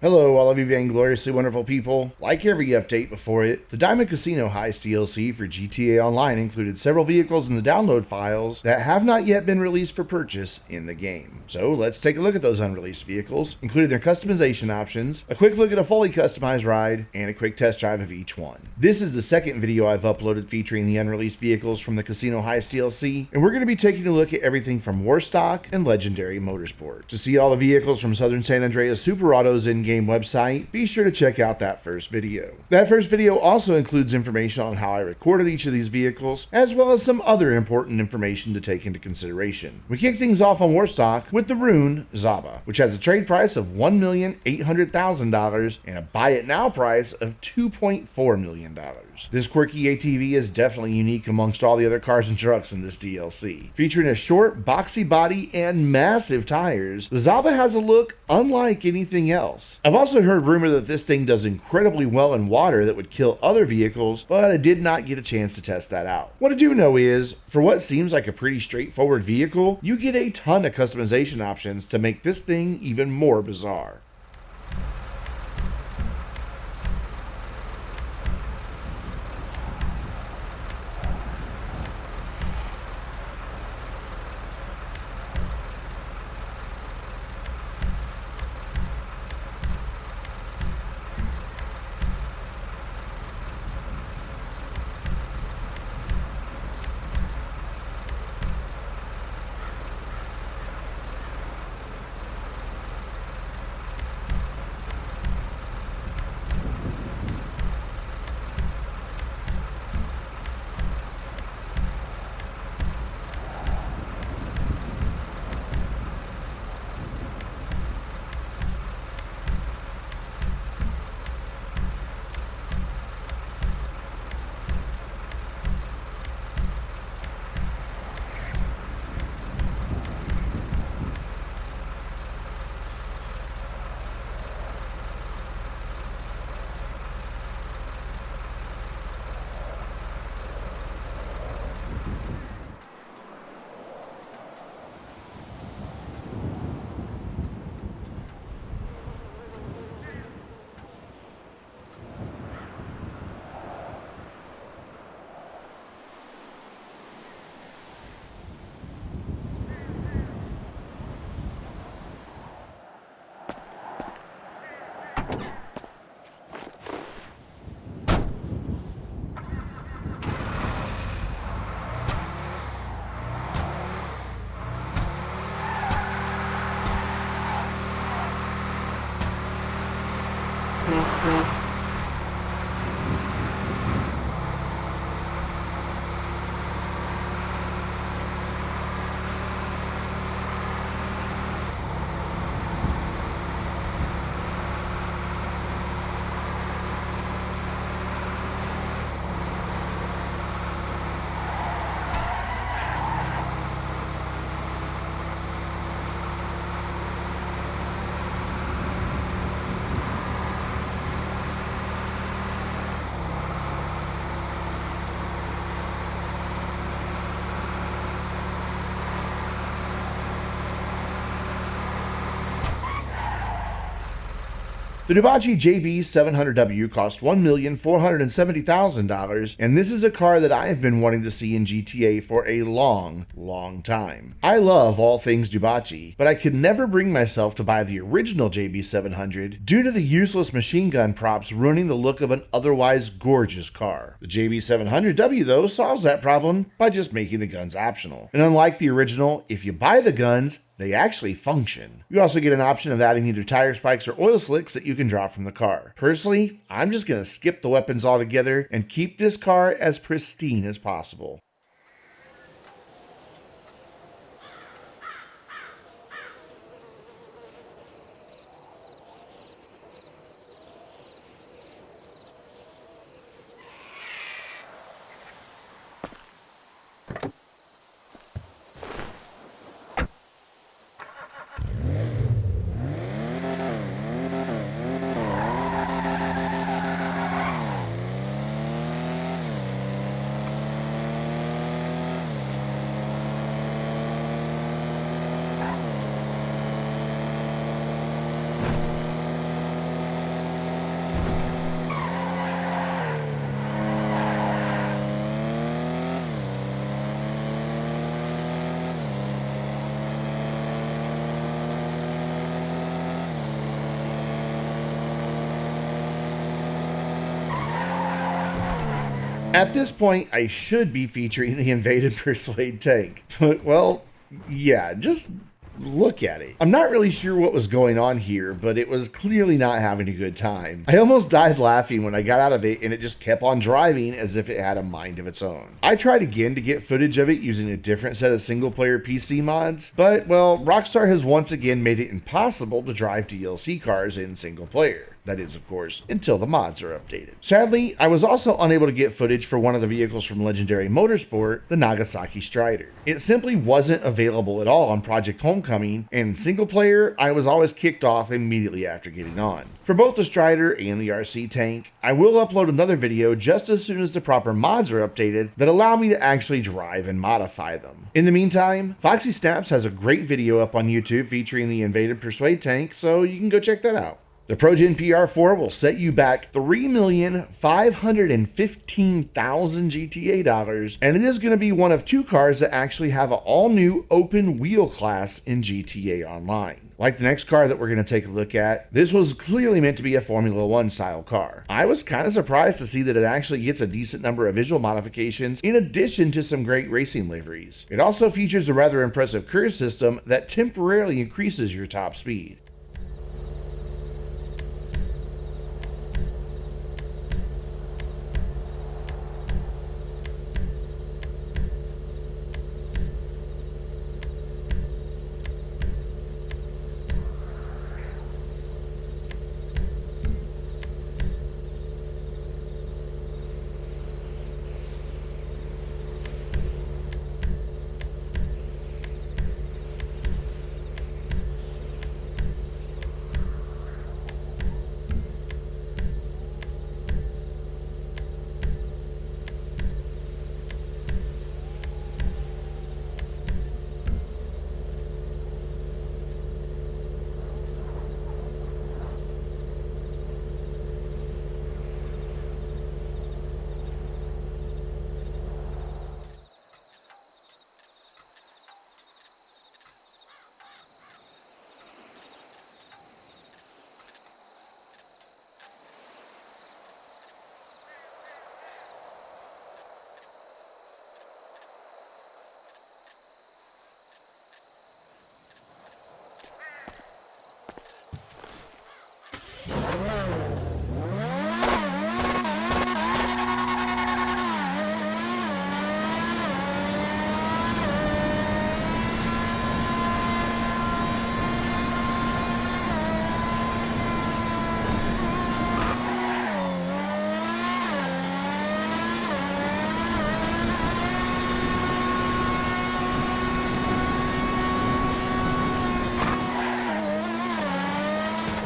Hello, all of you vaingloriously wonderful people. Like every update before it, the Diamond Casino Heist DLC for GTA Online included several vehicles in the download files that have not yet been released for purchase in the game. So let's take a look at those unreleased vehicles, including their customization options, a quick look at a fully customized ride, and a quick test drive of each one. This is the second video I've uploaded featuring the unreleased vehicles from the Casino Heist DLC, and we're going to be taking a look at everything from Warstock and Legendary Motorsport. To see all the vehicles from Southern San Andreas Super Auto's in-game website, be sure to check out that first video. That first video also includes information on how I recorded each of these vehicles, as well as some other important information to take into consideration. We kick things off on Warstock with the Rune Zhaba, which has a trade price of $1,800,000 and a buy it now price of $2.4 million. This quirky ATV is definitely unique amongst all the other cars and trucks in this DLC. Featuring a short, boxy body and massive tires, the Zhaba has a look unlike anything else. I've also heard rumor that this thing does incredibly well in water that would kill other vehicles, but I did not get a chance to test that out. What I do know is, for what seems like a pretty straightforward vehicle, you get a ton of customization options to make this thing even more bizarre. The Dewbauchee JB 700W cost $1,470,000, and this is a car that I have been wanting to see in GTA for a long time. I love all things Dewbauchee, but I could never bring myself to buy the original JB 700 due to the useless machine gun props ruining the look of an otherwise gorgeous car. The JB 700W though solves that problem by just making the guns optional. And unlike the original, if you buy the guns, they actually function. You also get an option of adding either tire spikes or oil slicks that you can draw from the car. Personally, I'm just going to skip the weapons altogether and keep this car as pristine as possible. At this point, I should be featuring the Invade Persuade tank, but well, yeah, just look at it. I'm not really sure what was going on here, but it was clearly not having a good time. I almost died laughing when I got out of it and it just kept on driving as if it had a mind of its own. I tried again to get footage of it using a different set of single player PC mods, but well, Rockstar has once again made it impossible to drive DLC cars in single player. That is, of course, until the mods are updated. Sadly, I was also unable to get footage for one of the vehicles from Legendary Motorsport, the Nagasaki Stryder. It simply wasn't available at all on Project Homecoming, and in single player, I was always kicked off immediately after getting on. For both the Stryder and the RC tank, I will upload another video just as soon as the proper mods are updated that allow me to actually drive and modify them. In the meantime, Foxy Snaps has a great video up on YouTube featuring the Invaded Persuade tank, so you can go check that out. The Progen PR4 will set you back $3,515,000 GTA dollars, and it is going to be one of two cars that actually have an all-new open wheel class in GTA Online. Like the next car that we're going to take a look at, this was clearly meant to be a Formula 1 style car. I was kind of surprised to see that it actually gets a decent number of visual modifications in addition to some great racing liveries. It also features a rather impressive cruise system that temporarily increases your top speed.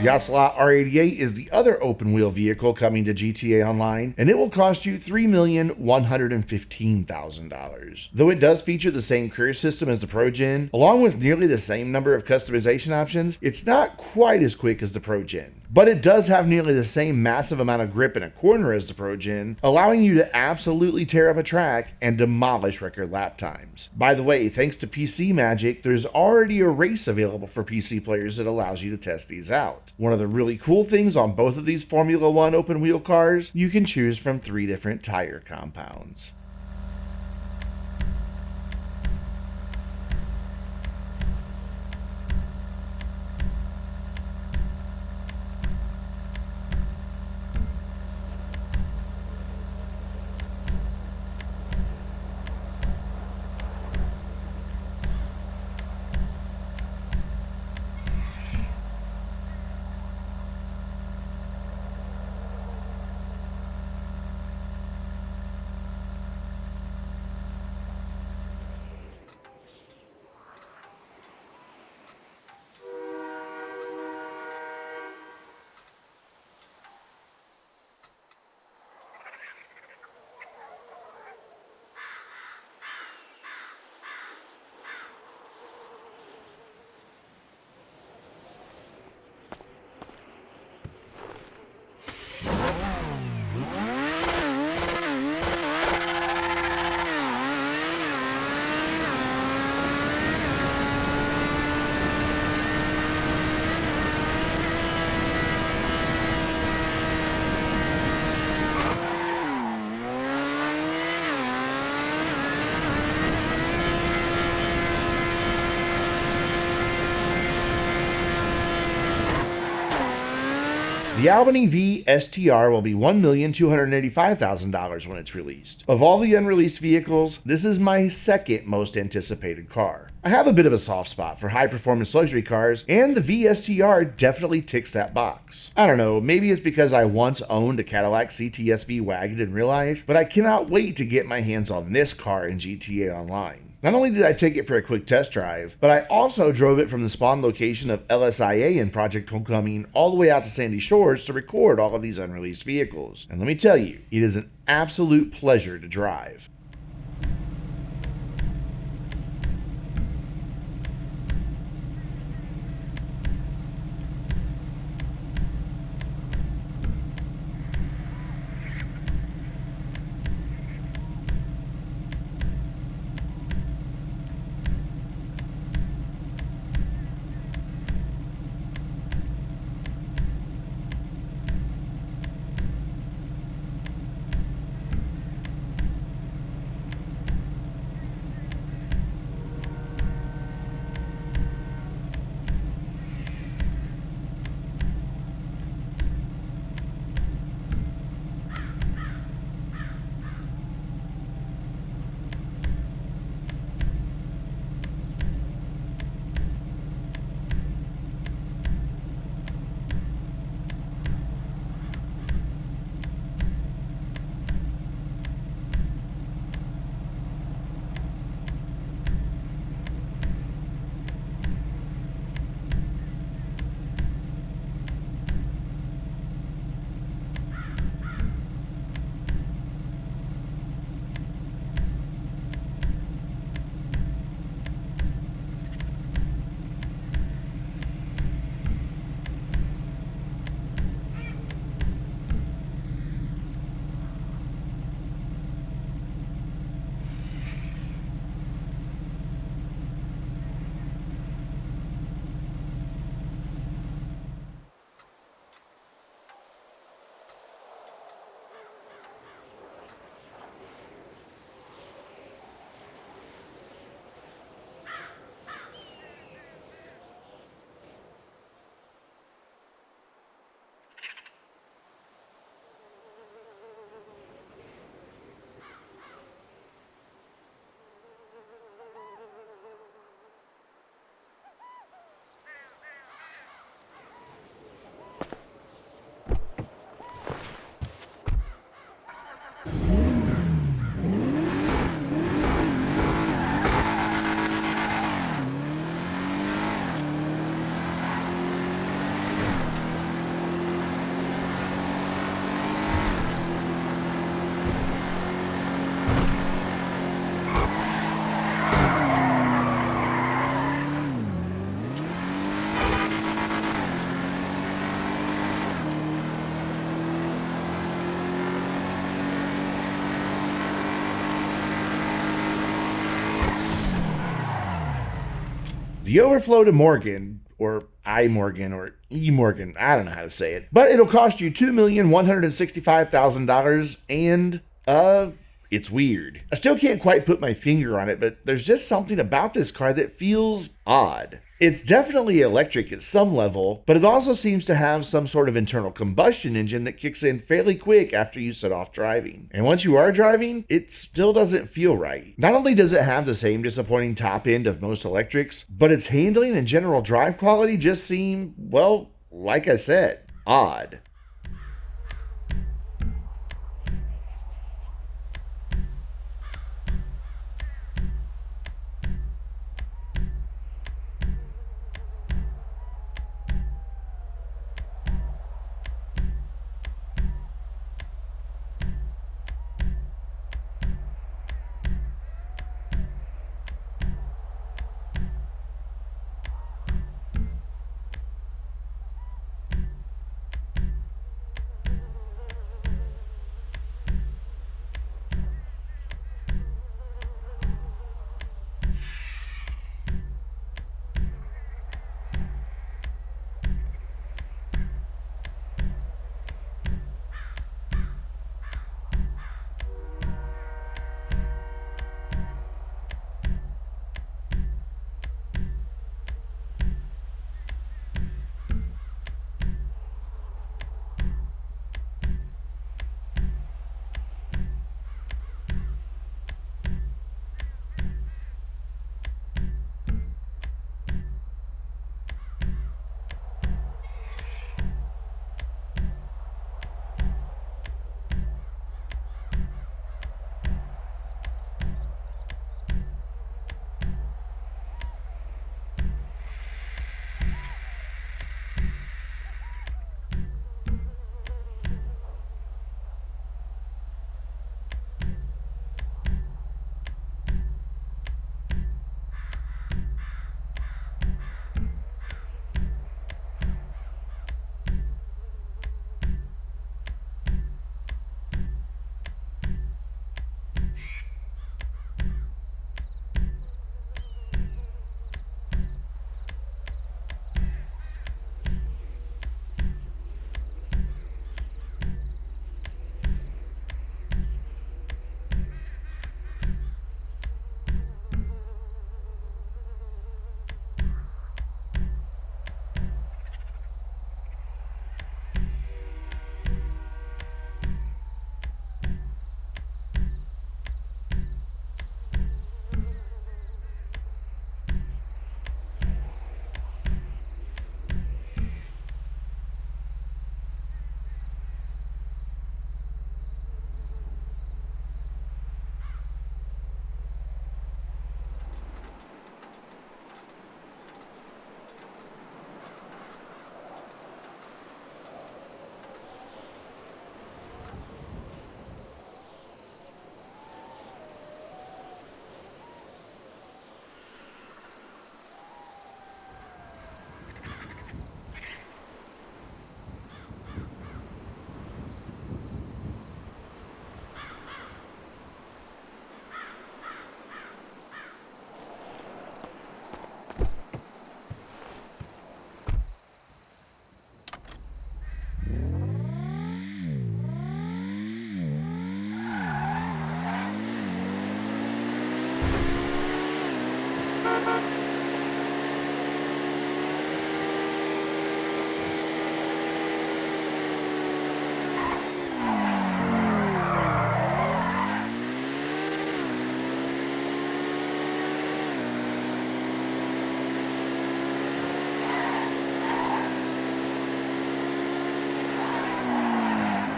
The Ocelot R88 is the other open wheel vehicle coming to GTA Online, and it will cost you $3,115,000. Though it does feature the same career system as the Progen, along with nearly the same number of customization options, it's not quite as quick as the Progen. But it does have nearly the same massive amount of grip in a corner as the Progen, allowing you to absolutely tear up a track and demolish record lap times. By the way, thanks to PC Magic, there's already a race available for PC players that allows you to test these out. One of the really cool things on both of these Formula 1 open wheel cars, you can choose from 3 different tire compounds. The Albany V-STR will be $1,285,000 when it's released. Of all the unreleased vehicles, this is my second most anticipated car. I have a bit of a soft spot for high-performance luxury cars, and the V-STR definitely ticks that box. I don't know, maybe it's because I once owned a Cadillac CTS-V wagon in real life, but I cannot wait to get my hands on this car in GTA Online. Not only did I take it for a quick test drive, but I also drove it from the spawn location of LSIA in Project Homecoming all the way out to Sandy Shores to record all of these unreleased vehicles. And let me tell you, it is an absolute pleasure to drive. The Overflod Imorgon, or iMorgan, or eMorgan, I don't know how to say it, but it'll cost you $2,165,000, and, it's weird. I still can't quite put my finger on it, but there's just something about this car that feels odd. It's definitely electric at some level, but it also seems to have some sort of internal combustion engine that kicks in fairly quick after you set off driving. And once you are driving, it still doesn't feel right. Not only does it have the same disappointing top end of most electrics, but its handling and general drive quality just seem, well, like I said, odd.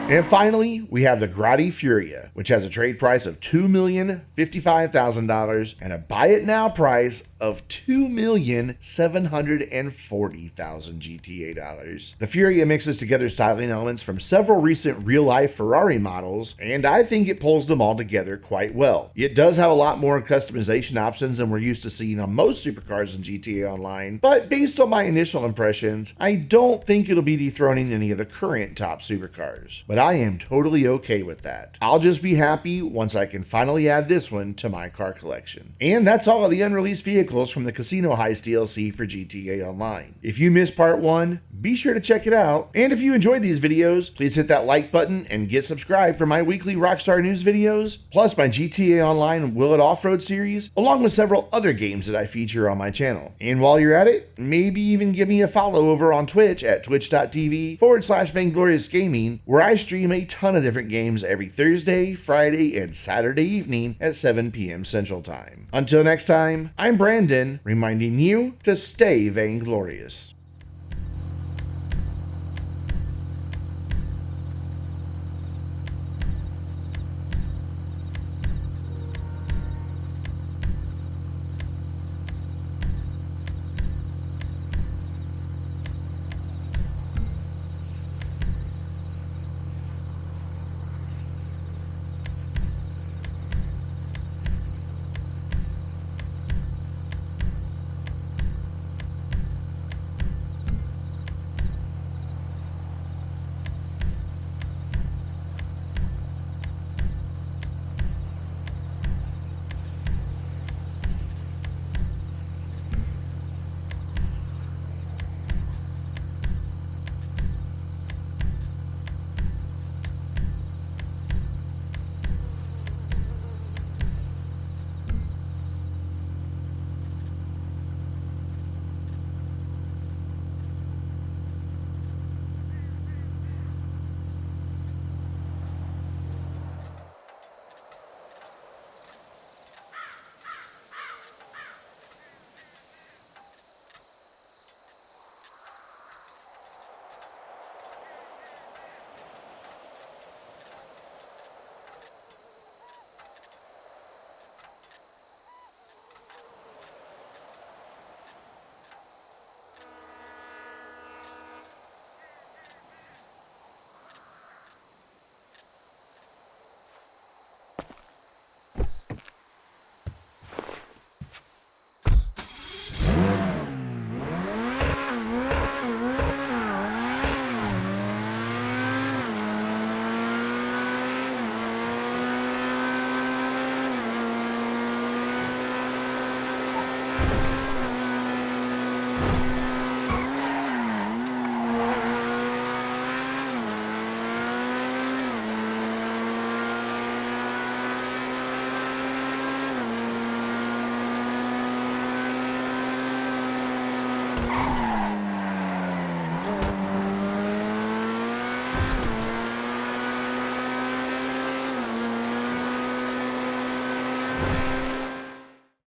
And finally, we have the Grotti Furia, which has a trade price of $2,055,000 and a buy it now price of $2,740,000 GTA dollars. The Furia mixes together styling elements from several recent real-life Ferrari models, and I think it pulls them all together quite well. It does have a lot more customization options than we're used to seeing on most supercars in GTA Online, but based on my initial impressions, I don't think it'll be dethroning any of the current top supercars. But I am totally okay with that. I'll just be happy once I can finally add this one to my car collection. And that's all of the unreleased vehicles from the Casino Heist DLC for GTA Online. If you missed part 1, be sure to check it out. And if you enjoyed these videos, please hit that like button and get subscribed for my weekly Rockstar News videos, plus my GTA Online Will It Off-Road series, along with several other games that I feature on my channel. And while you're at it, maybe even give me a follow over on Twitch at twitch.tv/VaingloriousGaming, where I stream a ton of different games every Thursday, Friday, and Saturday evening at 7 p.m. Central Time. Until next time, I'm Brandon, reminding you to stay vainglorious.